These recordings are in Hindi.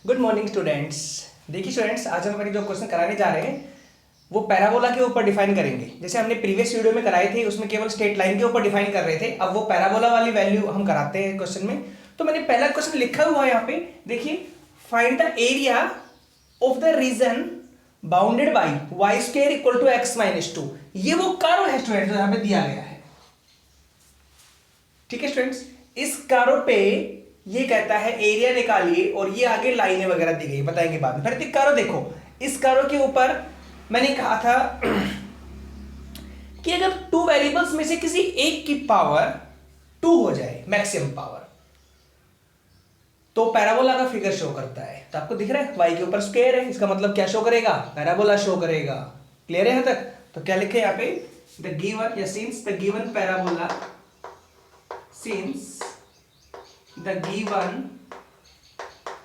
Good morning students. देखिए स्टूडेंट्स, आज हम अपनी जो क्वेश्चन कराने जा रहे हैं वो पैराबोला के ऊपर डिफाइन करेंगे। जैसे हमने प्रीवियस वीडियो में कराए थे, उसमें केवल स्ट्रेट लाइन के ऊपर डिफाइन कर रहे थे। अब वो पैराबोला वाली वैल्यू हम कराते हैं क्वेश्चन में। तो मैंने पहला क्वेश्चन लिखा हुआ है यहाँ पे, देखिए, find the area of the region bounded by Y square equal to X minus two. ये वो कर्व है स्टूडेंट जो यहाँ पे दिया गया है। ठीक है स्टूडेंट्स, इस कर्व पे ये कहता है एरिया निकालिए और ये आगे लाइनें वगैरह दी गई, बताएंगे बाद में। फिर कर्व देखो, इस कर्व के ऊपर मैंने कहा था कि अगर टू वेरिएबल्स में से किसी एक की पावर टू हो जाए, मैक्सिमम पावर, तो पैराबोला का फिगर शो करता है। तो आपको दिख रहा है y के ऊपर स्क्वायर है, इसका मतलब क्या शो करेगा? पैराबोला शो करेगा। क्लियर है यहां तक? तो क्या लिखे यहाँ पे, द गिवन या since the given parabola, since the given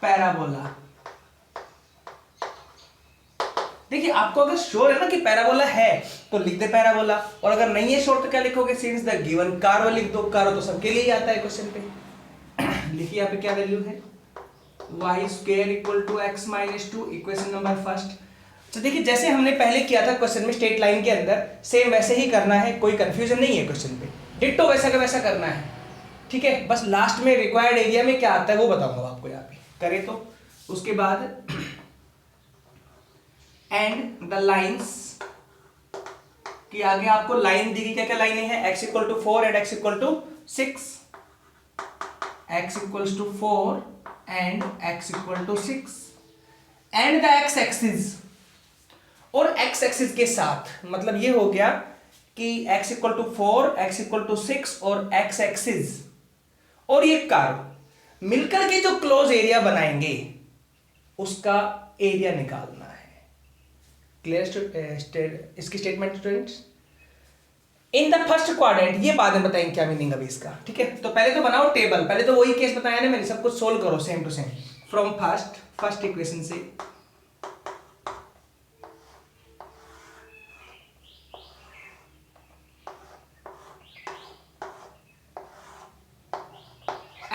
parabola. देखिए, आपको अगर श्योर है ना कि पैराबोला है तो लिख दे पैराबोला, और अगर नहीं है श्योर तो क्या लिखोगे? सिंस द गिवन कर्व लिख दो। कर्व तो सबके लिए ही आता है क्वेश्चन पे। लिखिए यहाँ पे क्या वैल्यू है, Y square equal to X minus two, equation number first. तो देखिए, जैसे हमने पहले किया था क्वेश्चन में स्ट्रेट लाइन के अंदर, सेम वैसे ही करना है, कोई कंफ्यूजन नहीं है क्वेश्चन पे, डिट्टो वैसा का वैसा करना है। ठीक है, बस लास्ट में रिक्वायर्ड एरिया में क्या आता है वो बताऊंगा आपको यहाँ पे। करें तो उसके बाद एंड द लाइन्स कि आगे आपको लाइन दी गई, क्या क्या लाइनें हैं, x equal to 4 and x equal to 6, x equals to 4 and x equal to 6 and the x axis, और x एक्सिस के साथ मतलब ये हो गया कि x equal to 4, x equal to 6 और x एक्सिस और ये कर्व मिलकर के जो क्लोज एरिया बनाएंगे उसका एरिया निकालना है। क्लियर इसकी statement students? In the first quadrant, ये बाद में बताएंगे क्या मीनिंग अभी इसका। ठीक है, तो पहले तो बनाओ टेबल, पहले तो वही केस बताया ना मैंने, सब कुछ सोल्व करो same to same from first equation से।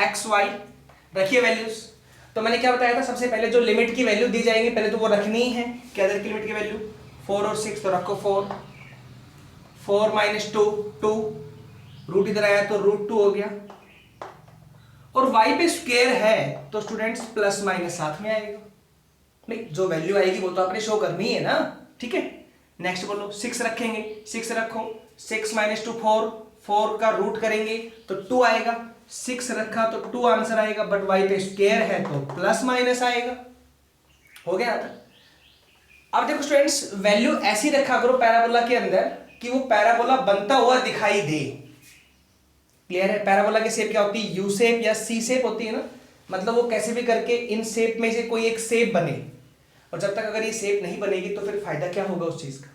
एक्स वाई रखिए वैल्यूज। तो मैंने क्या बताया था, सबसे पहले जो लिमिट की वैल्यू दी जाएंगी पहले तो वो रखनी ही है। क्या की लिमिट की वैल्यू 4 और 6, तो रखो 4 माइनस 2 2, रूट इधर आया तो रूट 2 हो गया, और y पे स्क्वायर है तो स्टूडेंट्स प्लस माइनस साथ में आएगा। नहीं, जो वैल्यू आएगी वो तो आपने शो करनी है ना। ठीक है, नेक्स्ट बोलो 6 रखेंगे, 6 रखो, 6 माइनस 2 4, 4 का रूट करेंगे तो 2 आएगा, 6 रखा तो 2 आंसर आएगा, बट y पे स्क्वायर है तो प्लस माइनस आएगा। हो गया था। अब देखो स्टूडेंट्स, वैल्यू ऐसी रखा करो पैराबोला के अंदर कि वो पैराबोला बनता हुआ दिखाई दे। क्लियर है? पैराबोला की शेप क्या होती है, यू शेप या सी शेप होती है ना, मतलब वो कैसे भी करके इन शेप में से कोई एक शेप बने, और जब तक अगर ये शेप नहीं बनेगी तो फिर फायदा क्या होगा उस चीज का,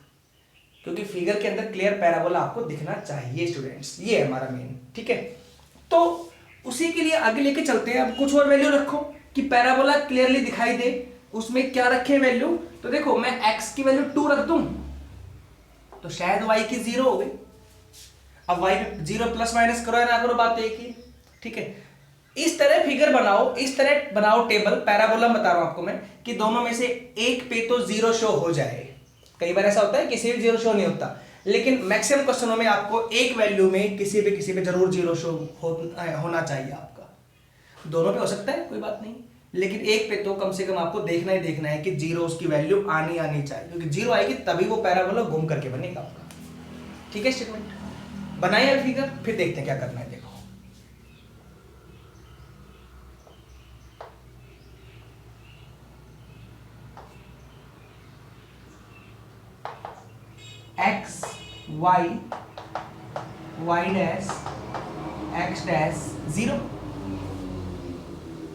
क्योंकि फिगर के अंदर क्लियर पैराबोला आपको दिखना चाहिए स्टूडेंट्स, ये है हमारा मेन। ठीक है, तो उसी के लिए आगे लेके चलते हैं। अब कुछ और वैल्यू रखो कि पैराबोला क्लियरली दिखाई दे। उसमें क्या रखे वैल्यू, तो देखो मैं x की वैल्यू 2 रख दूं तो शायद y की 0 हो गई। अब y पे 0 प्लस माइनस करो या ना करो, बात एक ही। ठीक है, इस तरह फिगर बनाओ, इस तरह बनाओ टेबल। पैराबोला बता रहा हूं आपको मैं कि दोनों में से एक पे तो 0 शो हो जाए। कई बार ऐसा होता है किसी भी 0 शो नहीं होता, लेकिन मैक्सिमम क्वेश्चनों में आपको एक वैल्यू में किसी पे जरूर 0 शो होना चाहिए आपका। दोनों पे हो सकता है, कोई बात नहीं, लेकिन एक पे तो कम से कम आपको देखना ही देखना है कि 0 उसकी वैल्यू आनी चाहिए, क्योंकि 0 आएगी तभी वो पैराबोला घूम करके बनेगा आपका। ठीक है, स्टेटमेंट बनाइए फिगर, फिर देखते हैं क्या करना है। देखो x y y dash x dash 0।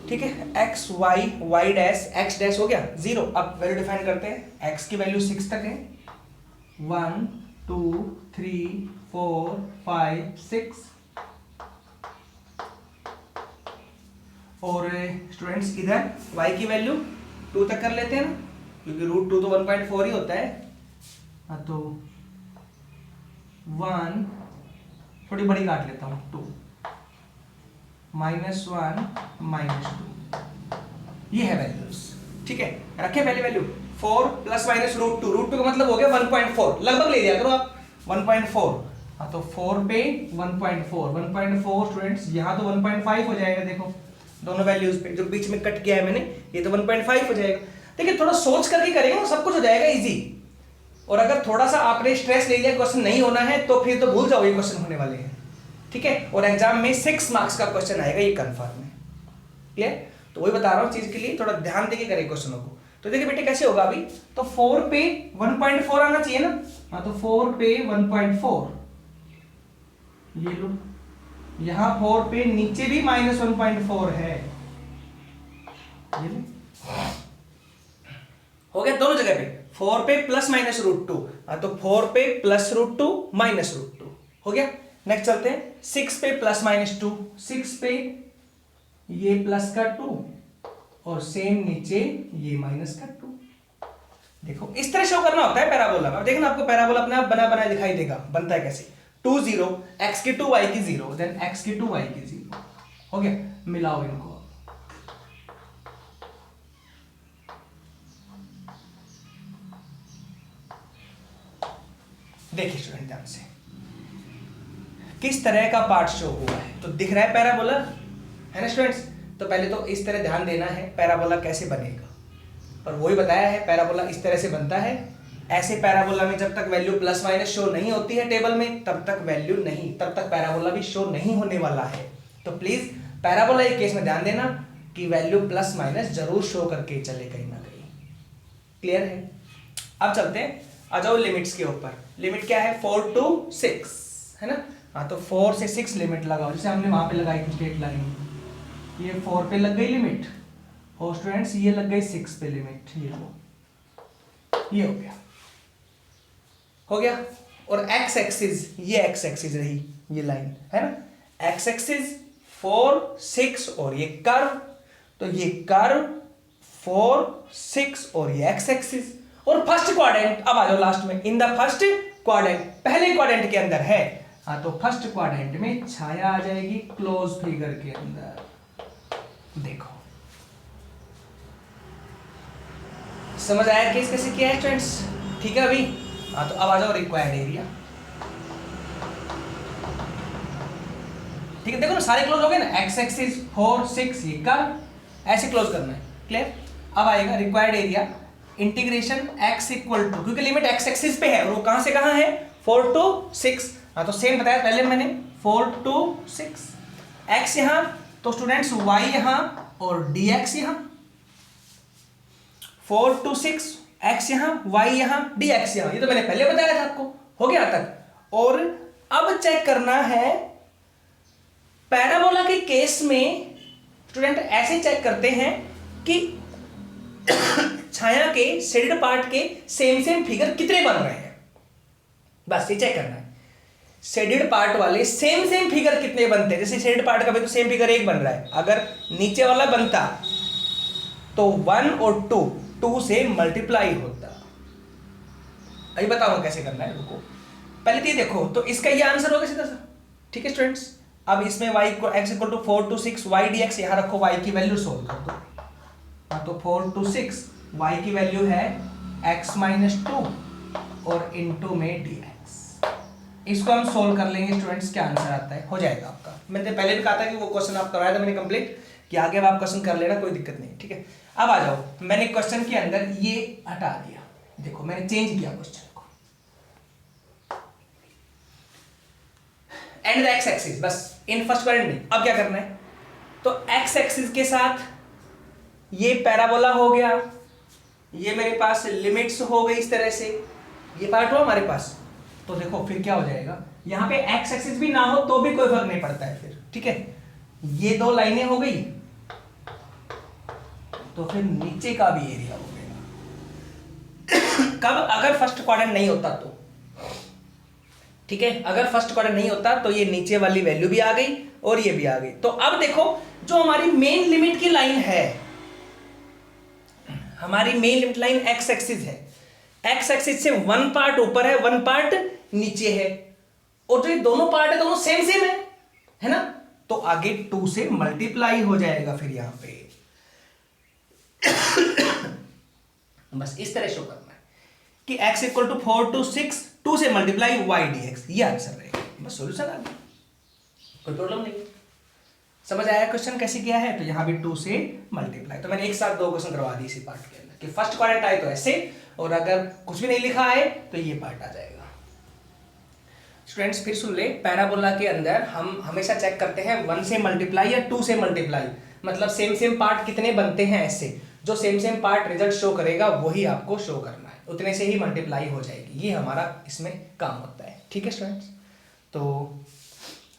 ठीक है, x y y dash x dash हो गया 0। अब वैल्यू डिफाइन करते हैं। x की वैल्यू 6 तक है, 1 2 3 4 5 6, और स्टूडेंट्स इधर y की वैल्यू 2 तक कर लेते हैं ना, क्योंकि रूट 2 तो 1.4 ही होता है। हाँ, तो 1 थोड़ी बड़ी काट लेता हूँ, 2 -1 -2, ये है वैल्यूज, ठीक है। रखे पहले वैल्यू 4 प्लस माइनस √2, √2 का मतलब हो गया 1.4, लगभग ले लिया करो आप 1.4। हाँ तो 4 पे 1.4 स्टूडेंट्स, यहाँ तो 1.5 हो जाएगा। देखो दोनों वैल्यूज पे जो बीच में कट गया है मैंने, ये तो 1.5 हो जाएगा। देखिए थोड़ा सोच करके करेंगे ना, सब कुछ हो जाएगा इजी। और अगर थोड़ा सा आपने स्ट्रेस ले लिया क्वेश्चन नहीं होना है तो फिर तो भूल जाओ ये क्वेश्चन होने वाले हैं, ठीक है। और एग्जाम में 6 मार्क्स का क्वेश्चन आएगा, ये कंफर्म है। क्लियर? तो वही बता रहा हूँ चीज के लिए थोड़ा ध्यान देके करें क्वेश्चनों को। तो देखिए बेटे कैसे होगा अभी, तो 4 पे 1.4 आना चाहिए ना। हाँ तो 4 पे 1.4, ये लो, यहां 4 पे नीचे भी -1.4 है, ये लो। हो गया दोनों जगह पे 4 पे प्लस माइनस √2, हाँ तो 4 पे प्लस √2 माइनस √2 हो गया। नेक्स्ट चलते हैं 6 पे प्लस माइनस 2, 6 पे ये प्लस का 2 और सेम नीचे ये माइनस का 2। देखो इस तरह शो करना होता है पैराबोला में। देखना आपको पैराबोला अपने आप बना बना दिखाई देगा, बनता है कैसे, 2 0, x की 2 y की 0, देन x की 2 y की 0। हो गया, मिलाओ इनको। देखिए स्टूडेंट ध्यान से किस तरह का पार्ट शो हुआ है, तो दिख रहा है पैराबोला, है ना स्टूडेंट्स। तो पहले तो इस तरह ध्यान देना है पैराबोला कैसे बनेगा, और वही बताया है पैराबोला इस तरह से बनता है। ऐसे पैराबोला में जब तक वैल्यू प्लस माइनस शो नहीं होती है टेबल में, तब तक वैल्यू नहीं, तब तक पैराबोला भी शो नहीं होने वाला है। तो प्लीज पैराबोला के केस में ध्यान देना कि वैल्यू प्लस माइनस जरूर शो करके चले कहीं ना कहीं। क्लियर है? अब चलते हैं, आ जाओ लिमिट्स के ऊपर। लिमिट क्या है, 4 to 6, है ना। हाँ तो 4 से 6 लिमिट लगाओ, जैसे हमने वहां पे लगाई थी स्ट्रेट लाइन, ये 4 पे लग गई लिमिट, और स्टूडेंट्स ये लग गई 6 पे लिमिट, ये लो, ये हो गया, हो गया। और एक्स एक्सिस, ये एक्स एक्सिस रही, ये लाइन है ना, एक्स एक्सिस 4 6 और ये कर्व, तो ये कर्व 4 6 और ये एक्स एक्सिस। और फर्स्ट क्वाड्रेंट, अब आ जाओ लास्ट में, इन द फर्स्ट क्वाड्रेंट, पहले क्वाड्रेंट के अंदर है। हाँ तो फर्स्ट क्वाड्रेंट में छाया आ जाएगी क्लोज फिगर के अंदर। देखो समझ आया केस कैसे किया है स्टूडेंट्स, ठीक है अभी। हाँ तो अब आ जाओ रिक्वायर्ड एरिया, ठीक है। देखो ना सारे क्लोज हो गए ना, एक्स एक्सिस 4 6 ये कर्व, ऐसे क्लोज करना है। क्लियर? अब आएगा required area, integration x equal to, क्योंकि लिमिट x एक्सिस पे है और वो कहां से कहां है, 4 to 6। हाँ तो सेम बताया पहले मैंने, 4 to 6, x यहां, तो स्टूडेंट्स y यहां और dx यहां, 4 to 6 x यहां, y यहां, dx यहां, ये तो मैंने पहले बताया था आपको। हो गया तक। और अब चेक करना है पैराबोला के केस में, स्टूडेंट ऐसे चेक करते हैं कि छाया के शेडेड पार्ट के सेम फिगर कितने बन रहे हैं, बस ये चेक करना है। शेडेड पार्ट वाले सेम फिगर कितने बनते हैं, जैसे शेडेड पार्ट का भी तो सेम फिगर 1 बन रहा है, अगर नीचे वाला बनता तो 1 और 2 से मल्टीप्लाई होता। अभी बताऊंगा कैसे करना है, रुको पहले तो ये देखो, तो इसका ये आंसर होगा सीधा सा, ठीक है स्टूडेंट्स। अब इसमें y को x equal to 4 to 6 y dx, यहां रखो, y की वैल्यू सोल्व कर दो। हाँ तो 4 to 6 y की वैल्यू है x माइनस 2 और इनटू में dx। इसको हम सोल्व कर लेंगे स्टूडेंट्स, क्या आंसर आता है, हो जाएगा आपका। मैंने पहले भी कहा था कि वो क्वेश्चन आप करवाया था मैंने कंप्लीट, कि आगे अब आप क्वेश्चन कर लेना, कोई दिक्कत नहीं, ठीक है। अब आ जाओ, मैंने क्वेश्चन के अंदर ये हटा दिया, देखो मैंने चेंज किया क्वेश्चन को, एंड द एक्स एक्सिस, बस इन फर्स्ट क्वाड्रेंट में। अब क्या करना है, तो एक्स एक्सिस के साथ ये पैराबोला हो गया, ये मेरे पास लिमिट्स हो गई इस तरह से, ये पार्ट हुआ हमारे पास। तो देखो फिर क्या हो जाएगा, यहां पे एक्स एक्सिस भी ना हो तो भी कोई फर्क नहीं पड़ता है फिर, ठीक है। ये 2 लाइनें हो गई, तो फिर नीचे का भी एरिया हो गया। कब, अगर फर्स्ट क्वाड्रेंट नहीं होता तो, ठीक है, अगर फर्स्ट क्वाड्रेंट नहीं होता तो ये नीचे वाली वैल्यू भी आ गई और ये भी आ गई। तो अब देखो जो हमारी मेन लिमिट की लाइन है, हमारी main limit line x axis है, एक्स एक्सिस से 1 पार्ट ऊपर है 1 पार्ट नीचे है, और जो ये दोनों पार्ट है दोनों सेम है ना, तो आगे 2 से मल्टीप्लाई हो जाएगा फिर यहां पे। बस इस तरह शो करना है कि x इक्वल टू 4 to 6, 2 से मल्टीप्लाई y dx, ये आंसर रहेगा। बस सॉल्यूशन आ गया, कोई प्रॉब्लम नहीं। समझ आया क्वेश्चन कैसे किया है? तो यहाँ भी 2 से मल्टीप्लाई, तो मैंने एक साथ 2 क्वेश्चन करवा दी इसी पार्ट के अंदर कि फर्स्ट क्वाड्रेंट आए तो ऐसे, और अगर कुछ भी नहीं लिखा है तो ये पार्ट आ जाएगा। स्टूडेंट्स फिर सुन ले, पैराबोला के अंदर हम हमेशा चेक करते हैं 1 से मल्टीप्लाई या 2 से मल्टीप्लाई, मतलब सेम सेम पार्ट कितने बनते हैं। ऐसे जो same same part result show करेगा वही आपको शो करना है, उतने से ही मल्टीप्लाई हो जाएगी, ये हमारा इसमें काम होता है। ठीक है स्टूडेंट्स, तो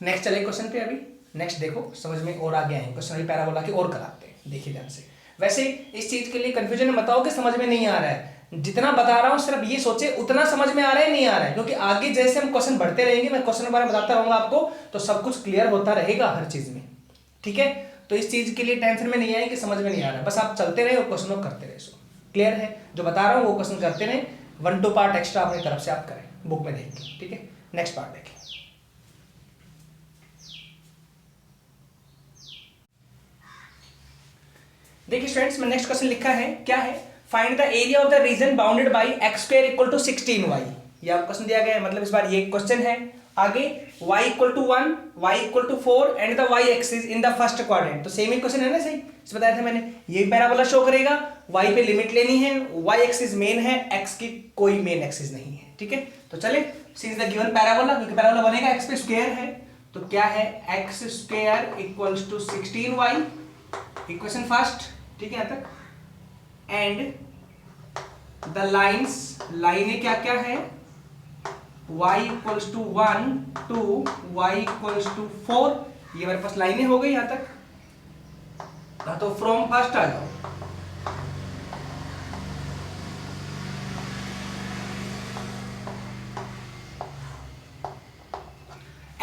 नेक्स्ट चले क्वेश्चन पे। अभी नेक्स्ट देखो, समझ में और आगे आएंगे क्वेश्चन, अभी पैराबोला के और कराते हैं, देखिए ध्यान से। वैसे इस चीज के लिए कंफ्यूजन मत आओ कि समझ में नहीं आ रहा है, जितना बता रहा हूं सिर्फ ये सोचे उतना समझ में आ रहा है नहीं आ रहा है, क्योंकि आगे जैसे हम क्वेश्चन बढ़ते रहेंगे, मैं क्वेश्चन के बारे में बताता रहूंगा आपको, तो सब कुछ क्लियर होता रहेगा हर चीज में। ठीक है, तो इस चीज के लिए टेंशन में नहीं आए कि समझ में नहीं आ रहा है, बस आप चलते रहे और क्वेश्चन करते रहे। सो क्लियर है, जो बता रहा हूँ वो क्वेश्चन करते रहे, 1-2 पार्ट एक्स्ट्रा अपनी तरफ से आप करें बुक में देख के। ठीक है, नेक्स्ट पार्ट देखें। देखिए स्टूडेंट्स, मैं नेक्स्ट क्वेश्चन लिखा है, क्या है? Find the area of the region bounded by x square equal to 16y। ये आपको क्वेश्चन दिया गया है, मतलब इस बार ये क्वेश्चन है। आगे y equal to 1, y equal to 4 and the y axis in the first quadrant. तो सेम ही क्वेश्चन है ना, सही इस बताया था मैंने। ये पैराबोला शो करेगा, y पे लिमिट लेनी है, y एक्सिस मेन है, x की कोई मेन एक्सिस नहीं है। ठीक है, तो चले सीज द गिवन पैराबोला, क्योंकि पैराबोला बनेगा x पे स्क्वायर है, तो क्या है? x square equals to 16y, equation first. ठीक है, यहाँ तक। एंड द लाइन्स, लाइनें क्या क्या है? y equals to 1 to y equals to 4, ये मेरे पास लाइनें हो गई यहाँ तक। तो फ्रॉम फर्स्ट आ जाओ,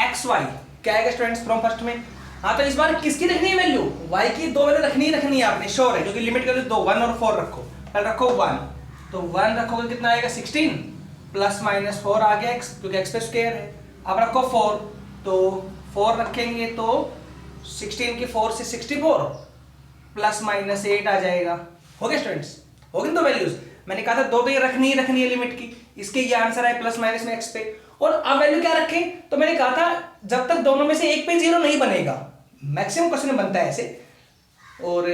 एक्स वाई क्या आएगा स्टूडेंट्स फ्रॉम फर्स्ट में? हाँ, तो इस बार किसकी रखनी है वैल्यू? y की 2 वैल्यू रखनी है आपने, श्योर है, क्योंकि लिमिट कर दो 1 और 4 रखो। पहले रखो 1, तो 1 रखोगे कितना आएगा? 16 प्लस माइनस 4 आ गया x, क्योंकि x पे स्क्वायर है। अब रखो 4, तो 4 रखेंगे तो 16 की 4 से 64 प्लस माइनस 8 आ जाएगा। हो गया स्टूडेंट्स, हो गई दो वैल्यूज। मैंने कहा था 2 तो ये रखनी है लिमिट की, इसके ये आंसर है प्लस माइनस में x पे। और अब वैल्यू क्या रखें? तो मैंने कहा था जब तक दोनों में से एक पे 0 नहीं बनेगा, मैक्सिमम क्वेश्चन बनता है ऐसे, और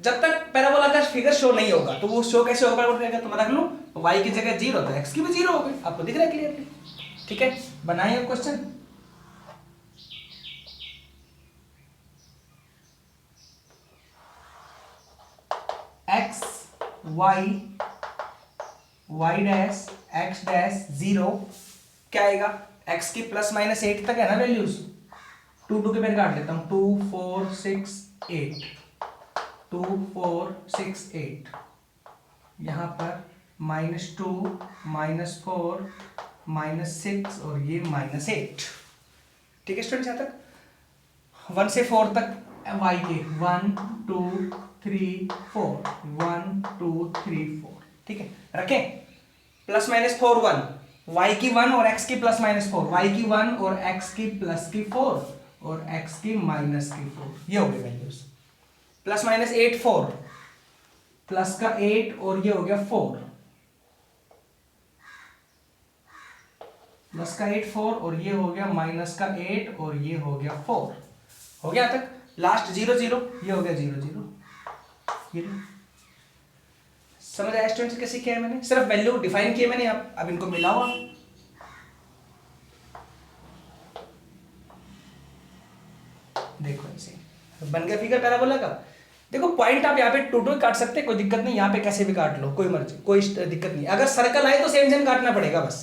जब तक पैराबोला का फिगर शो नहीं होगा, तो वो शो कैसे होगा? तो मैं रख लूं y की जगह 0, तो x की भी 0 हो गई। आपको दिख रहा है क्लियरली? ठीक है, बनाइए question. x y y dash x dash 0 क्या आएगा? x की प्लस माइनस 8 तक है ना वैल्यूज, 2 2 के मैंने काट लेता हूं, 2 4 6 8, 2 4 6 8, यहां पर -2 -4 -6 और ये -8। ठीक है स्टूडेंट्स, यहां तक 1 से 4 तक y के 1 2 3 4, 1 2 3 4। ठीक है, रखें प्लस माइनस 4 1, y की 1 और x की प्लस माइनस 4, y की 1 और x की प्लस की 4 और x की माइनस की 4, ये हो गई वैल्यूज। प्लस माइनस 8 4, प्लस का 8 और ये हो गया 4, प्लस का 8 4 और ये हो गया माइनस का 8 और ये हो गया 4। हो गया तक, लास्ट 0 0, ये हो गया 0 0। ये समझ आया स्टूडेंट्स कैसे किया है मैंने? सिर्फ वैल्यू डिफाइन किए मैंने, अब इनको मिलाओ। देखो ऐसे बन गया फिगर पैराबोला का। देखो पॉइंट आप यहाँ पे 2 2 काट सकते हैं, कोई दिक्कत नहीं, यहाँ पे कैसे भी काट लो, कोई मर्जी, कोई दिक्कत नहीं। अगर सर्कल आए तो सेम सेम काटना पड़ेगा, बस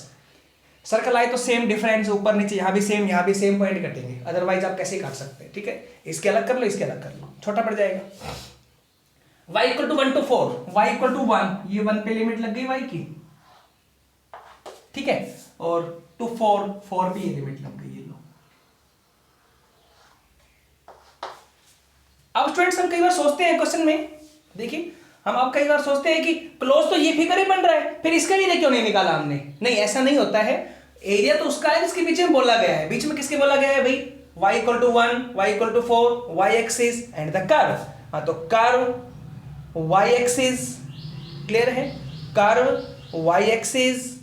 सर्कल आए तो सेम डिफरेंस, ऊपर नीचे, यहाँ भी सेम पॉइंट कटेंगे, अदरवाइज आप कैसे काट सकते हैं। ठीक है, इसके अलग कर लो, इसके अलग कर लो, छोटा पड़ जाएगा। y equal to 1 to 4, y equal to 1, ये 1 पे लिमिट लग गई y की। ठीक है, और टू 4 पे ये लिमिट लग गई, ये लो। अब स्टूडेंट्स हम कई बार सोचते हैं क्वेश्चन में, देखिए हम अब कई बार सोचते हैं कि क्लोज तो ये फिगर ही बन रहा है, फिर इसका एरिया क्यों नहीं निकाला हमने? नहीं, ऐसा नहीं होता है। एरिया तो उसका है जिसके पीछे बोला गया है। बीच में किसके बोला गया है भाई? y equal to 1, y equal to 4, y axis and the curve. हाँ, तो कर्व वाई एक्सिस, क्लियर है, curve y axis,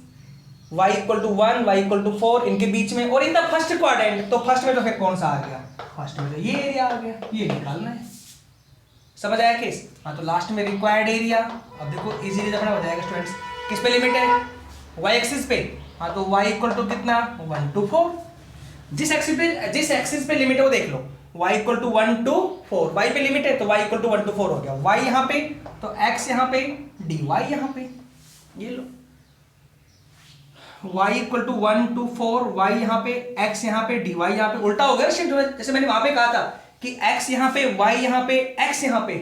y equal to 1, y equal to 4 इनके बीच में, और इन द फर्स्ट क्वाड्रेंट, तो फर्स्ट में तो फिर कौन सा आ गया, फर्स्ट में तो ये एरिया आ गया, ये निकालना है। समझ आया केस? हाँ, तो लास्ट में रिक्वायर्ड एरिया, अब देखो इजीली अपना हो जाएगा स्टूडेंट्स। किस पे लिमिट है? y एक्सिस पे। हाँ, तो y इक्वल टू कितना, 1 to 4। जिस एक्सिस पे लिमिट है वो देख लो, y equal to 1 to 4, y पे लिमिट है तो y इक्वल टू 1 to 4 हो गया, y यहाँ पे तो x यहाँ पे, dy यहाँ पे, ये लो y equal to 1 to 4, y यहाँ पे, x यहाँ पे, dy यहाँ पे। उल्टा हो गया शिफ्ट, जैसे मैंने वहां पे कहा था कि x यहाँ पे, y यहाँ पे, x यहाँ पे,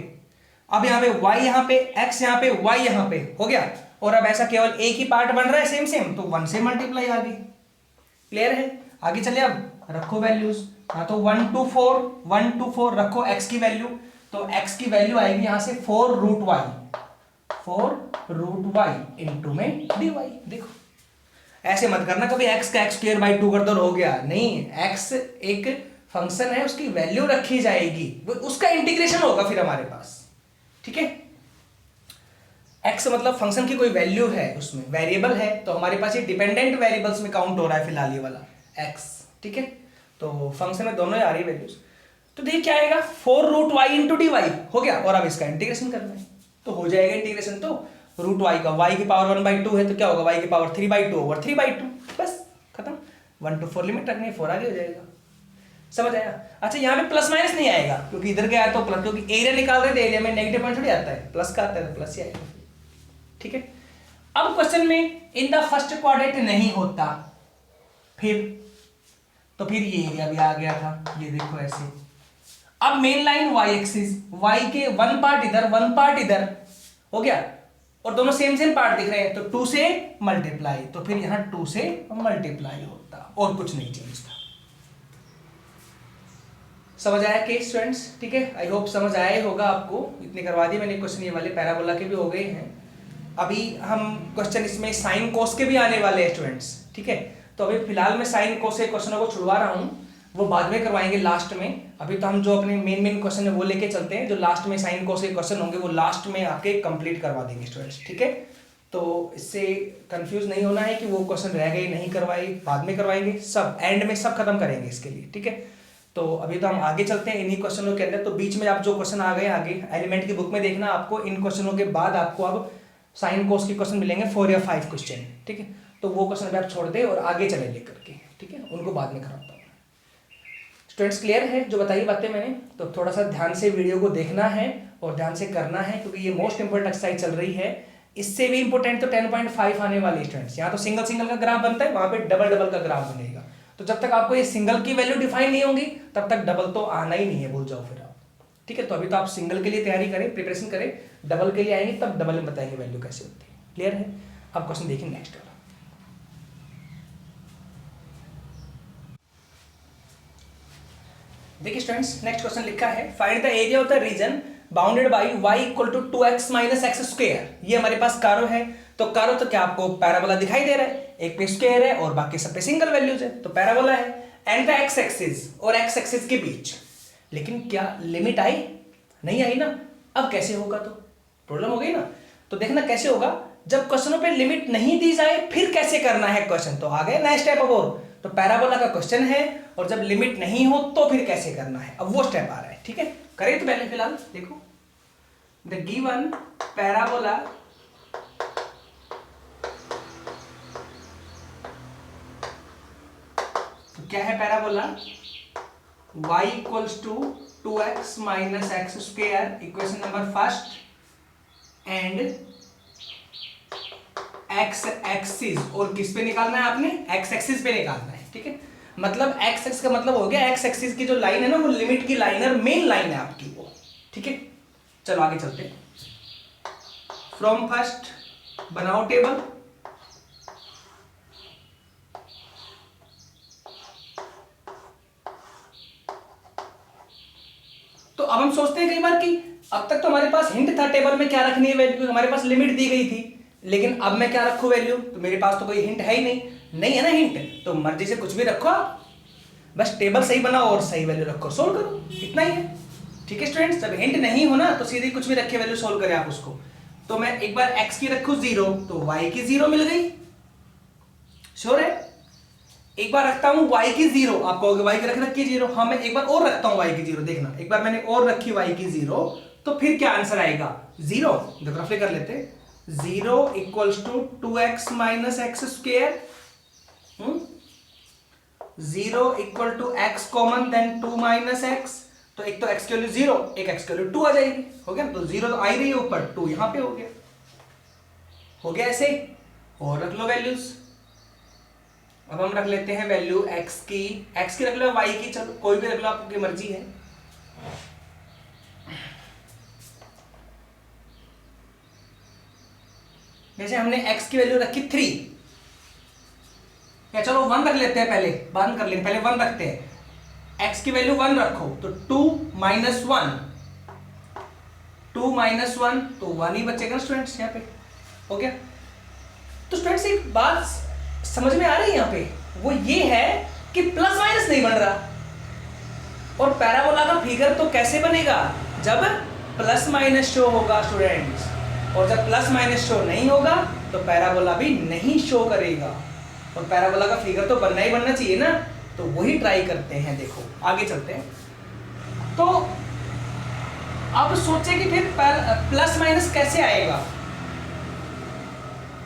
अब यहाँ पे y यहाँ पे, x यहाँ पे, y यहाँ पे हो गया। और अब ऐसा केवल एक ही पार्ट बन रहा है सेम सेम, तो 1 से मल्टीप्लाई आगे, क्लियर है? आगे चले, अब रखो वैल्यूज। हाँ, तो 1 to 4, 1 to 4 रखो x की वैल्यू, तो x की वैल्यू आएगी यहां से 4 रूट y इंटू में dy। देखो ऐसे मत करना कभी x का x²/2 कर दो हो गया, नहीं, x एक फंक्शन है, उसकी वैल्यू रखी जाएगी, उसका इंटीग्रेशन होगा फिर हमारे पास, ठीक है? x मतलब फंक्शन की कोई वैल्यू है, उसमें वेरिएबल है, तो हमारे पास ये डिपेंडेंट वेरिएबल्स में काउंट हो रहा है फिलहाल ये वाला x, ठीक है? तो फंक्शन में दोनों ही आ रही है वैल्यूज, तो देखिए क्या आएगा, 4 रूट y इंटू dy हो गया, और अब इसका इंटीग्रेशन करना है तो हो जाएगा इंटीग्रेशन। तो रूट y का y की पावर 1/2 है तो क्या होगा, y की पावर 3/2 ओवर 3/2, बस खत्म। 1 to 4 लिमिट रखनी है, 4 आगे हो जाएगा। समझ आया? अच्छा, यहाँ पे प्लस माइनस नहीं आएगा क्योंकि इधर क्या है तो प्लस, क्योंकि एरिया निकाल रहे थे, एरिया में नेगेटिव पॉइंट थोड़ी आता है, प्लस का आता है तो प्लस ही आएगा, ठीक है? अब क्वेश्चन में इन द फर्स्ट क्वाड्रेंट नहीं होता, फिर तो फिर ये एरिया भी आ गया था, ये देखो ऐसे। अब main line y axis, y के 1 पार्ट इधर 1 पार्ट इधर हो गया, और दोनों सेम सेम पार्ट दिख रहे हैं, तो 2 से मल्टीप्लाई, तो फिर यहां 2 से मल्टीप्लाई होता, और कुछ नहीं चेंज था। समझ आया केस स्टूडेंट्स? ठीक है, आई होप समझ आया ही होगा आपको, इतने करवा दिए मैंने क्वेश्चन, ये वाले पैराबोला के भी हो गए हैं। अभी हम क्वेश्चन इसमें साइन कोस के भी आने वाले हैं स्टूडेंट्स, ठीक है? तो अभी फिलहाल मैं साइन कोस के क्वेश्चनों को छुड़वा रहा हूँ, वो बाद में करवाएंगे लास्ट में। अभी तो हम जो अपने मेन क्वेश्चन है वो लेके चलते हैं, जो लास्ट में साइन कोस के क्वेश्चन होंगे वो लास्ट में आपके कंप्लीट करवा देंगे स्टूडेंट्स, ठीक है? तो इससे कंफ्यूज नहीं होना है कि वो क्वेश्चन रह गए नहीं करवाए, बाद में करवाएंगे, सब एंड में सब खत्म करेंगे इसके लिए, ठीक है? तो अभी तो हम आगे चलते हैं इन्हीं क्वेश्चनों के अंदर। तो बीच में आप जो क्वेश्चन आ गए आगे एलिमेंट की बुक में देखना आपको, इन क्वेश्चनों के बाद आपको अब साइन कोस के क्वेश्चन मिलेंगे 4 या 5 क्वेश्चन, ठीक है? तो वो क्वेश्चन अभी आप छोड़ दें और आगे चले लेकर के, ठीक है? उनको बाद में कराता हूँ। स्टूडेंट्स क्लियर है जो बताई बातें मैंने? तो थोड़ा सा ध्यान से वीडियो को देखना है और ध्यान से करना है, क्योंकि ये मोस्ट इंपोर्टेंट एक्सरसाइज चल रही है। इससे भी इंपोर्टेंट तो 10.5 आने वाली स्टूडेंट्स। यहाँ तो सिंगल सिंगल का ग्राफ बनता है, वहाँ पे डबल डबल का ग्राफ बनेगा। तो जब तक आपको ये सिंगल की वैल्यू डिफाइन नहीं होगी तब तक डबल तो आना ही नहीं है, भूल जाओ फिर आप, ठीक है? तो अभी तो आप सिंगल के लिए तैयारी करें, प्रिपरेशन करें, डबल के लिए आएंगे तब डबल में बताएंगे वैल्यू कैसे होती है। क्लियर है? अब क्वेश्चन देखिए नेक्स्ट वाला। देखिए स्टूडेंट्स, नेक्स्ट क्वेश्चन लिखा है, find the area of the region bounded by y equal to 2x minus x square. ये हमारे पास कारो है, तो कारो तो क्या आपको पैराबोला दिखाई दे रहा है, एक पे स्क्वायर है और बाकी सब पे सिंगल वैल्यूज है, तो पैराबोला है। एंड द x एक्सिस और x एक्सिस के बीच, लेकिन क्या लिमिट आई? नहीं आई ना। अब कैसे होगा? तो प्रॉब्लम हो गई ना। तो देखना कैसे होगा, जब क्वेश्चनों पे लिमिट नहीं दी जाए फिर कैसे करना है क्वेश्चन। तो आ गए नया स्टेप अब और, तो पैराबोला का क्वेश्चन है और जब लिमिट नहीं हो तो फिर कैसे करना है, अब वो स्टेप आ रहा है, ठीक है? करें तो पहले फिलहाल देखो, द गिवन पैराबोला तो क्या है parabola, y equals to 2x minus x square, equation number first, and x axis, और किस पे निकालना है आपने? x एक्सिस पे निकालना है, ठीक है? मतलब x एक्सिस का मतलब हो गया x एक्सिस की जो लाइन है ना वो लिमिट की लाइन है, मेन लाइन है आपकी वो, ठीक है? चलो आगे चलते हैं। फ्रॉम फर्स्ट बनाओ टेबल, तो अब हम सोचते हैं कई बार कि अब तक तो हमारे पास हिंट था टेबल में क्या रखनी है वैल्यू, हमारे पास लिमिट दी गई थी, लेकिन अब मैं क्या रखूं वैल्यू? तो मेरे पास तो कोई हिंट है ही नहीं, नहीं है ना हिंट, तो मर्जी से कुछ भी रखो आप, बस टेबल सही बनाओ और सही वैल्यू रखो, सोल्व करो, इतना ही है। ठीक है स्टूडेंट्स, जब हिंट नहीं हो ना तो सीधे कुछ भी रखे वैल्यू सोल्व करें आप उसको। तो मैं एक बार x की रखूं 0 तो y की 0 मिल गई, श्योर है। एक बार रखता हूं y की 0, आप कहोगे y की रखी 0, हाँ मैं एक बार और रखता हूं y की 0, देखना एक बार मैंने और रखी y की 0 तो फिर क्या आंसर आएगा 0। देखो रफली कर लेते, 0 equals to 2x minus x square, 0 equal to x common then 2 minus x, तो एक तो x की वैल्यू 0, एक x की वैल्यू 2 आ जाएगी, हो गया। तो 0 तो आ ही रही है ऊपर, 2 यहां पे हो गया ऐसे। और रख लो वैल्यूज, अब हम रख लेते हैं वैल्यू x की रख लो, y की चलो कोई भी रख लो, आपकी मर्जी है। जैसे हमने x की वैल्यू रखी 3, या चलो 1 रख लेते हैं, पहले बाद कर लेंगे, पहले 1 रखते हैं। x की वैल्यू 1 रखो तो 2 माइनस 1, 2 माइनस 1 तो 1 ही बचेगा स्टूडेंट्स, यहाँ पे हो गया। तो स्टूडेंट्स एक बात समझ में आ रही है यहाँ पे, वो ये है कि प्लस माइनस नहीं बन रहा, और पैराबोला का फिगर तो कैसे बनेगा जब प्लस माइनस शो होगा स्टूडेंट्स, और जब प्लस माइनस शो नहीं होगा तो पैराबोला भी नहीं शो करेगा, और पैराबोला का फिगर तो बनना ही बनना चाहिए ना। तो वही ट्राई करते हैं, देखो आगे चलते हैं। तो अब सोचे कि फिर प्लस माइनस कैसे आएगा।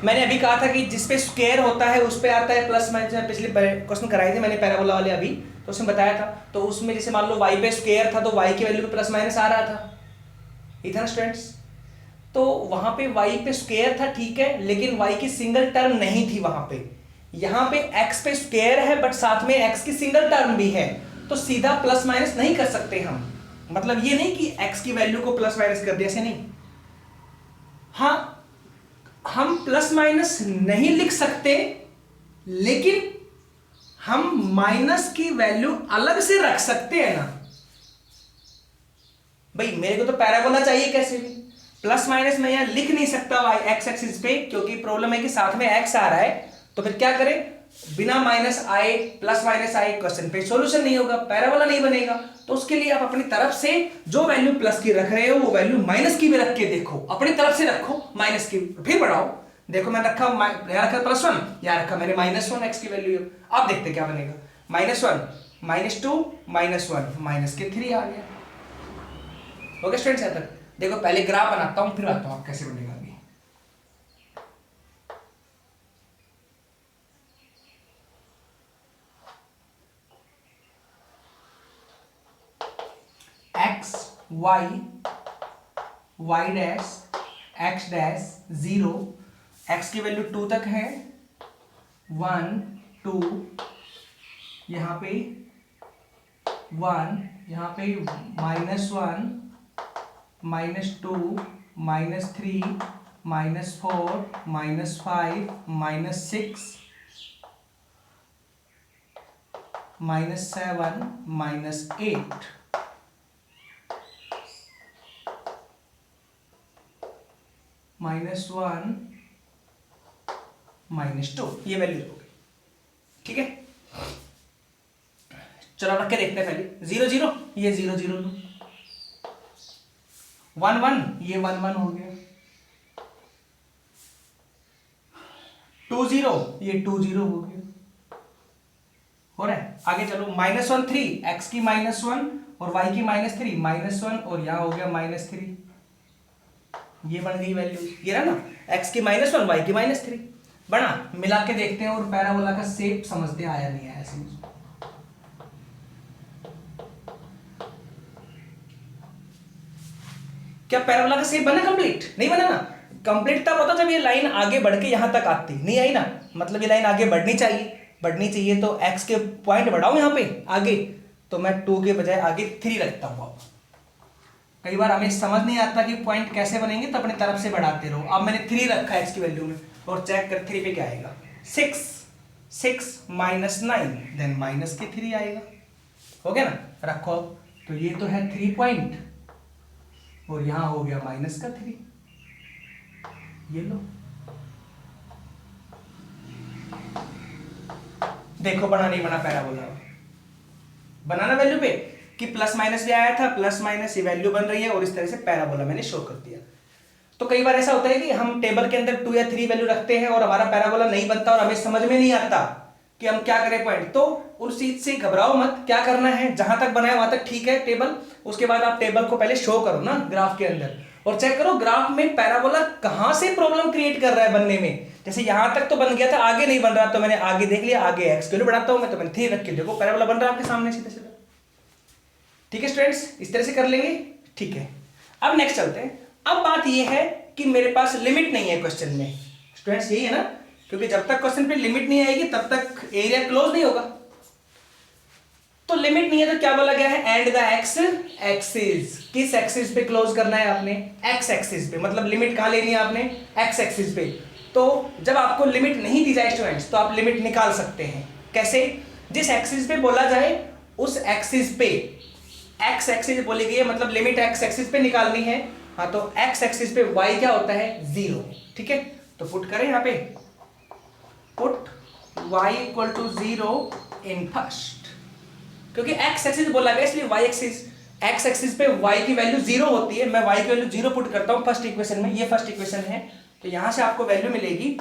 मैंने अभी कहा था कि जिस पे स्क्वायर होता है उस पे आता है प्लस माइनस, पिछले क्वेश्चन कराए थे मैंने पैराबोला वाले अभी, तो उसमें बताया था। तो उसमें जैसे मान लो y पे स्क्वायर था तो y की वैल्यू पे प्लस माइनस आ रहा था, ये था ना स्टूडेंट्स। तो वहां पे y पे स्क्वायर था ठीक है, लेकिन y की सिंगल टर्म नहीं थी वहां पे। यहां पे x पे स्क्वायर है बट साथ में x की सिंगल टर्म भी है, तो सीधा प्लस माइनस नहीं कर सकते हम। मतलब ये नहीं कि x की वैल्यू को प्लस माइनस कर दिया, ऐसे नहीं। हाँ हम प्लस माइनस नहीं लिख सकते, लेकिन हम माइनस की वैल्यू अलग से रख सकते हैं ना भाई। मेरे को तो पैराबोला चाहिए कैसे भी, प्लस माइनस मैं यहां लिख नहीं सकता वाई एक्स एक्सिस पे, क्योंकि प्रॉब्लम है कि साथ में एक्स आ रहा है। तो फिर क्या करें, बिना माइनस आए प्लस माइनस आए क्वेश्चन पे सॉल्यूशन नहीं होगा, पैराबोला नहीं बनेगा। तो उसके लिए आप अपनी तरफ से जो वैल्यू प्लस की रख रहे हो वो वैल्यू माइनस की भी रख के देखो, अपनी तरफ से रखो माइनस की, फिर बढ़ाओ। देखो मैं रखा यहाँ रखा प्लस 1, यहाँ रखा मैंने -1 एक्स की वैल्यू। अब देखते क्या बनेगा, -1 -2 -1 माइनस के 3 आ गया। ओके स्टूडेंट्स, यहाँ तक देखो। पहले ग्राफ बनाता हूं फिर आता हूं आप कैसे बनेगा। अभी x y y dash x dash 0, x की वैल्यू 2 तक है, 1 2, यहाँ पे 1, यहाँ पे -1 -2 -3 -4 -5 -6 -7 -8 -1 -2, ये वैल्यू हो गई। ठीक है, चलो रख के देखते हैं। पहले 0 0, ये 0 0 लो, 1 1, ये 1 1 हो गया, 2 0, ये 2 0 हो गया। हो रहा है, आगे चलो। -1 3, x की -1 और y की -3, -1 और यहां हो गया -3, ये बन गई वैल्यू, ये रहा ना, x की -1 y की -3 बना। मिला के देखते हैं और पैराबोला का शेप समझते आया नहीं आया समझ। क्या पैराबोला का शेप बना कंप्लीट? नहीं बना ना। कंप्लीट तब होता जब ये लाइन आगे बढ़ के यहां तक आती, नहीं आई ना। मतलब ये लाइन आगे बढ़नी चाहिए तो x के पॉइंट बढ़ाऊं यहां पे आगे, तो मैं 2 के बजाय आगे 3 रखता हूं। अब कई बार हमें समझ नहीं आता कि पॉइंट कैसे बनेंगे, तो अपनी तरफ से बढ़ाते रहो। अब मैंने 3 रखा है x की वैल्यू में, और चेक कर 3 पे क्या आएगा, 6 6 -9 देन माइनस के 3 आएगा। हो गया ना, रखो अब। तो ये तो है 3 पॉइंट, और यहां हो गया -3, ये लो। देखो बना नहीं बना पैराबोला, बनाना वैल्यू पे कि प्लस माइनस भी आया था, प्लस माइनस ये वैल्यू बन रही है और इस तरह से पैराबोला मैंने शो कर दिया। तो कई बार ऐसा होता है कि हम टेबल के अंदर 2 या 3 वैल्यू रखते हैं और हमारा पैराबोला नहीं बनता और हमें समझ में नहीं आता कि हम क्या करें पॉइंट। तो उस चीज से घबराओ मत, क्या करना है जहां तक बनाया वहां तक ठीक है टेबल, उसके बाद आप टेबल को पहले शो करो ना ग्राफ के अंदर और चेक करो ग्राफ में पैराबोला कहां से प्रॉब्लम क्रिएट कर रहा है बनने में। जैसे यहां तक तो बन गया था, आगे नहीं बन रहा, तो मैंने आगे देख लिया, आगे एक्स वैल्यू बढ़ाता हूं मैं, तो मैंने 3 रख के देखो पैराबोला बन रहा है आपके सामने सीधा सीधा। ठीक है स्टूडेंट्स, इस तरह से कर लेंगे। ठीक है, अब नेक्स्ट चलते हैं। अब बात यह है कि मेरे पास लिमिट नहीं है क्वेश्चन में स्टूडेंट्स, यही है ना, क्योंकि जब तक क्वेश्चन पे लिमिट नहीं आएगी तब तक एरिया क्लोज नहीं होगा। तो लिमिट नहीं है तो क्या बोला गया है, एंड द एक्स एक्सिस। किस एक्सिस पे क्लोज करना है आपने, एक्स एक्सिस पे, मतलब लिमिट कहां लेनी है आपने, एक्स एक्सिस पे। तो जब आपको लिमिट नहीं दी जाए स्टूडेंट्स तो आप लिमिट निकाल सकते हैं। कैसे, जिस एक्सिस पे बोला जाए उस एक्सिस पे, एक्स एक्सिस बोली गई है मतलब लिमिट एक्स एक्सिस पे निकालनी है। हाँ, तो एक्स एक्सिस पे y क्या होता है, 0। ठीक है, तो पुट करें यहां पे, put y equal to 0 in first, क्योंकि एक्स एक्सिस बोला गया इसलिए y एक्सिस, एक्स एक्सिस पे y की वैल्यू 0 होती है। मैं y की वैल्यू 0 पुट करता हूं फर्स्ट इक्वेशन में, ये फर्स्ट इक्वेशन है, तो यहां से आपको वैल्यू मिलेगी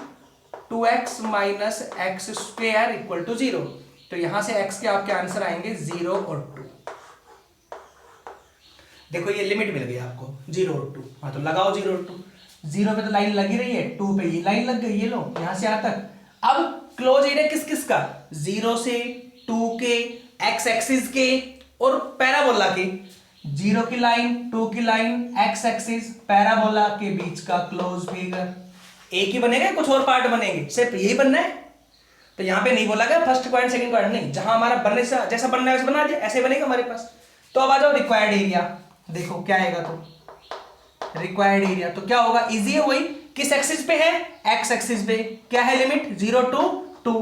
2x minus x square equal to 0। तो यहां से x के आपके आंसर आएंगे 0 और 2। देखो ये लिमिट मिल गई आपको 0 और 2। हाँ, तो लगाओ 0 और 2। 0 पे तो लाइन लगी रही है, 2 पे ये लाइन लग गई, ये लो यहां से यहां तक। अब क्लोज एरिया किस किस का, 0 से 2 के, एक्स एक्सिस के और पैराबोला के। 0 की लाइन, 2 की लाइन, एक्स एक्सिस, पैराबोला के बीच का क्लोज फिगर। एक ही बनेगा, कुछ और पार्ट बनेंगे, सिर्फ यही बनना है। तो यहां पे नहीं बोला गया फर्स्ट पॉइंट सेकंड पॉइंट नहीं, जहां हमारा बनने से जैसा बनना है वैसे बना दिया, ऐसे बनेगा हमारे पास। तो अब आ जाओ रिक्वायर्ड एरिया, देखो क्या आएगा, तो रिक्वायर्ड एरिया तो क्या होगा, इजी है, वही किस एक्सिस पे है, एक्स एक्सिस पे। क्या है limit, 0 to 2,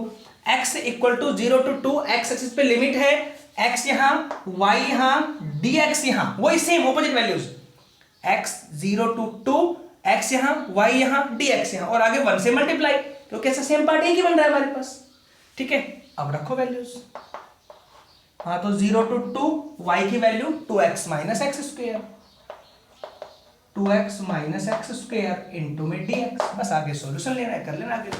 x equal to 0 to 2, x axis पे लिमिट है, एक्स यहां, वाई यहां, डी एक्स यहां, वही same opposite values, x 0 to 2, x यहां, वाई यहां, डी एक्स यहां, और आगे 1 से मल्टीप्लाई, क्योंकि ऐसा सेम पार्ट एक ही बन रहा है हमारे पास। ठीक है, अब रखो वैल्यूज। हाँ, तो 0 टू 2, y की value 2x minus x square, 2x minus x square into में dx। बस आगे सॉल्यूशन लेना है, कर लेना आगे।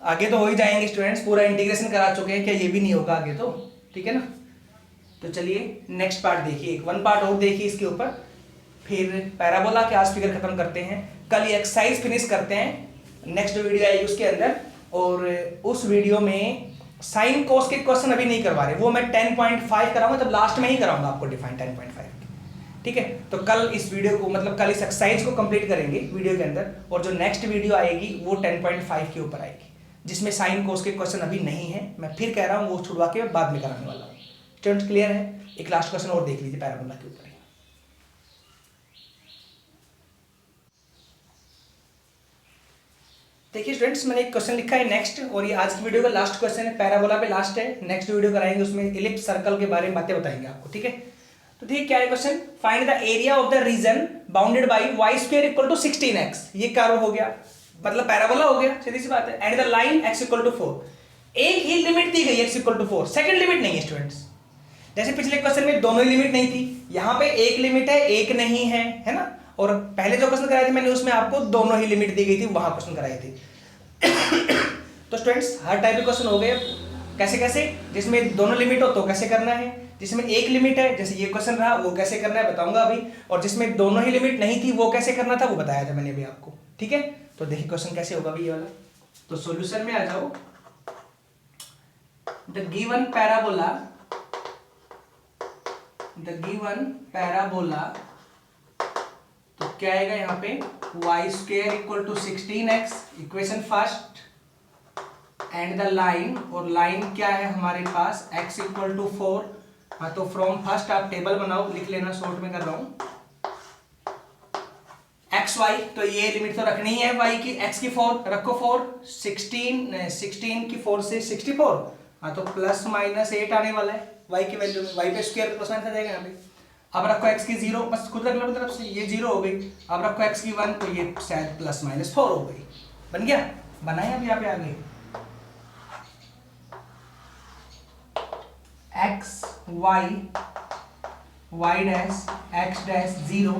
आगे तो हो ही जाएंगे स्टूडेंट्स, पूरा इंटीग्रेशन करा चुके हैं, क्या ये भी नहीं होगा आगे तो, ठीक है ना। तो चलिए नेक्स्ट पार्ट देखिए, एक 1 पार्ट और देखिए इसके ऊपर, फिर पैराबोला के आज फिगर खत्म करते हैं। कल ये एक्सरसाइज फिनिश करते हैं, नेक्स्ट वीडियो आएगी उसके अंदर, और उस वीडियो में साइन कोस के क्वेश्चन अभी नहीं करवा रहे, वो मैं 10.5 कराऊंगा, तब लास्ट में ही कराऊंगा आपको डिफाइन 10.5। ठीक है, तो कल इस वीडियो को मतलब कल इस एक्सरसाइज को कंप्लीट करेंगे वीडियो के अंदर, और जो नेक्स्ट वीडियो आएगी वो 10.5 के ऊपर आएगी, जिसमें साइन कोस के क्वेश्चन अभी नहीं है। मैं फिर कह रहा हूँ वो छुड़वा के बाद में कराने वाला हूँ। स्टूडेंट्स क्लियर है? एक लास्ट क्वेश्चन और देख लीजिए पैराबोला के ऊपर। देखिए स्टूडेंट्स, मैंने एक क्वेश्चन लिखा है नेक्स्ट, और ये आज की वीडियो का लास्ट क्वेश्चन है, पैराबोला पे लास्ट है। नेक्स्ट वीडियो कराएंगे उसमें इलिप्स सर्कल के बारे में बातें बताएंगे आपको। ठीक है, तो ठीक क्या है question, find the area of the region bounded by y square equal to 16x। ये कर्व हो गया, मतलब पैराबोला हो गया, सीधी सी बात है। And the line x equal to 4, एक ही लिमिट दी गई x equal to 4, second limit नहीं है स्टूडेंट्स। जैसे पिछले क्वेश्चन में दोनों ही लिमिट नहीं थी, यहाँ पे एक लिमिट है एक नहीं है ना। और पहले जो क्वेश्चन कराए थे मैंने उसमें आपको दोनों ही लिमिट दी गई थी, वहां क्वेश्चन कराए थे। तो स्टूडेंट्स हर टाइप के क्वेश्चन हो गए, कैसे कैसे, जिसमें दोनों लिमिट हो तो कैसे करना है, जिसमें एक लिमिट है जैसे ये क्वेश्चन रहा वो कैसे करना है बताऊंगा अभी, और जिसमें दोनों ही लिमिट नहीं थी वो कैसे करना था वो बताया था मैंने अभी आपको। ठीक है, तो देखिए क्वेश्चन कैसे होगा अभी ये वाला। तो सॉल्यूशन में आ जाओ, द गिवन पैराबोला, तो क्या आएगा यहाँ पे, y square equal to 16x, equation first, and the line, और लाइन क्या है हमारे पास x इक्वल टू 4। हाँ, तो फ्रॉम फर्स्ट आप टेबल बनाओ, लिख लेना, शॉर्ट में कर रहा हूं, एक्स वाई, तो ये लिमिट तो रखनी है y की, x की 4 रखो, 4 16 की 4 से 64। हाँ, तो प्लस माइनस 8 आने वाला है y की वैल्यू में, y पे स्क्वायर प्लस माइनस आ जाएगा यहाँ पे। अब रखो x की 0, बस खुद रख लो तरफ से, ये 0 हो गई। अब रखो x की 1, तो ये शायद प्लस माइनस 4 हो गई। बन गया, बनाए अब यहाँ पे आगे, x y dash x dash 0,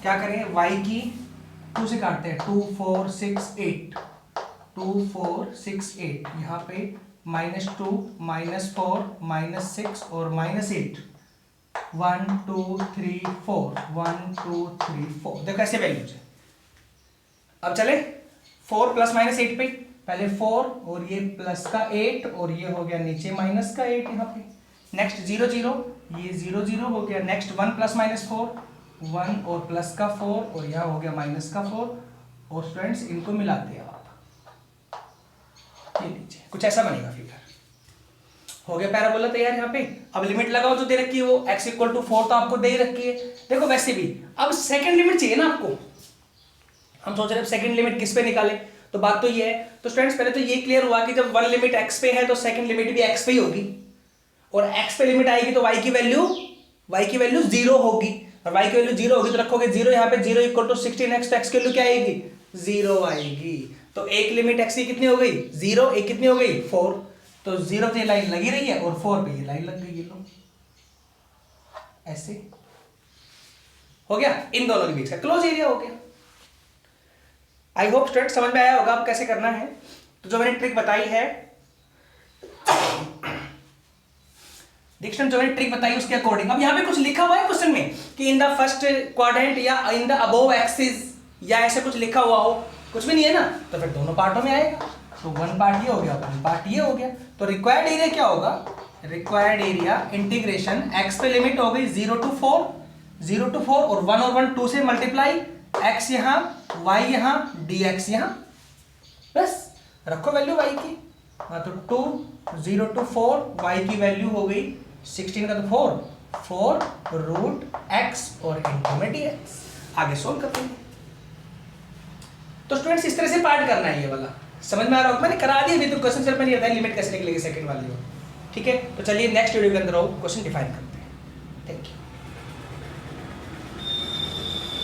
क्या करें y की 2 से काटते हैं, 2 4 6 8, 2 4 6 8, यहाँ पे -2 -4 -6 और -8, 1 2 3 4, 1 2 3 4, देखो ऐसे वैल्यूज है। अब चले 4 प्लस माइनस 8 पे, पहले 4 और ये प्लस का 8 और ये हो गया नीचे माइनस का 8 यहाँ पे, नेक्स्ट 0 0, ये 0 0 हो गया, नेक्स्ट 1 प्लस माइनस 4, 1 और प्लस का 4 और यहाँ हो गया माइनस का 4, और स्टूडेंट्स इनको मिलाते हैं आप, ये लीजिए कुछ ऐसा बनेगा फिगर। हो गया पैराबोला तैयार यहाँ पे। अब लिमिट लगाओ जो दे रखी है वो x इक्वल टू 4 तो आपको दे ही रखी है। देखो वैसे भी अब सेकंड लिमिट चाहिए ना आपको, हम सोच रहे हैं सेकंड लिमिट किस पे निकाले, तो बात तो ये है। तो स्टूडेंट्स पहले तो ये क्लियर हुआ कि जब वन लिमिट x पे है तो सेकंड लिमिट भी x पे ही होगी, और x पे लिमिट आएगी तो y की वैल्यू 0 होगी, और y की वैल्यू 0 होगी तो रखोगे 0 यहाँ पे, 0 इक्वल टू 16x, तो x की वैल्यू क्या आएगी 0 आएगी। तो एक लिमिट x की कितनी हो गई 0, एक कितनी हो गई 4, तो 0 पे लाइन लगी रही है और 4 पे ये लाइन लग गई, ये लो ऐसे हो गया, इन दोनों के बीच का क्लोज एरिया हो गया। आई होप स्टूडेंट समझ में आया होगा अब कैसे करना है। तो जो मैंने ट्रिक बताई है, जो मैंने ट्रिक बताई उसके अकॉर्डिंग, अब यहाँ पे कुछ लिखा हुआ है क्वेश्चन में कि इन द फर्स्ट क्वाड्रेंट या इन द अबोव एक्सिस या ऐसे कुछ लिखा हुआ हो, कुछ भी नहीं है ना, तो फिर दोनों पार्टों में आएगा। तो वन पार्ट ये हो गया, वन पार्ट ये हो गया। तो रिक्वायर्ड एरिया क्या होगा, रिक्वायर्ड एरिया इंटीग्रेशन x पे लिमिट हो गई 0 to 4 और 1 और 1 2 से मल्टीप्लाई, x यहाँ y यहाँ dx यहाँ, बस रखो वैल्यू y की। हाँ तो 2 0 to 4 y की वैल्यू हो गई 16 का तो 4 रूट x और इंटू में dx। आगे सोल्व करते हैं। तो स्टूडेंट्स इस तरह से पार्ट करना है, ये वाला समझ में आ रहा होगा, मैंने करा दिया अभी तो क्वेश्चन सिर्फ मैंने बताया लिमिट कैसे निकलेगी सेकंड वाली हो। ठीक है, तो चलिए नेक्स्ट वीडियो के अंदर क्वेश्चन डिफाइन करते हैं। Thank you.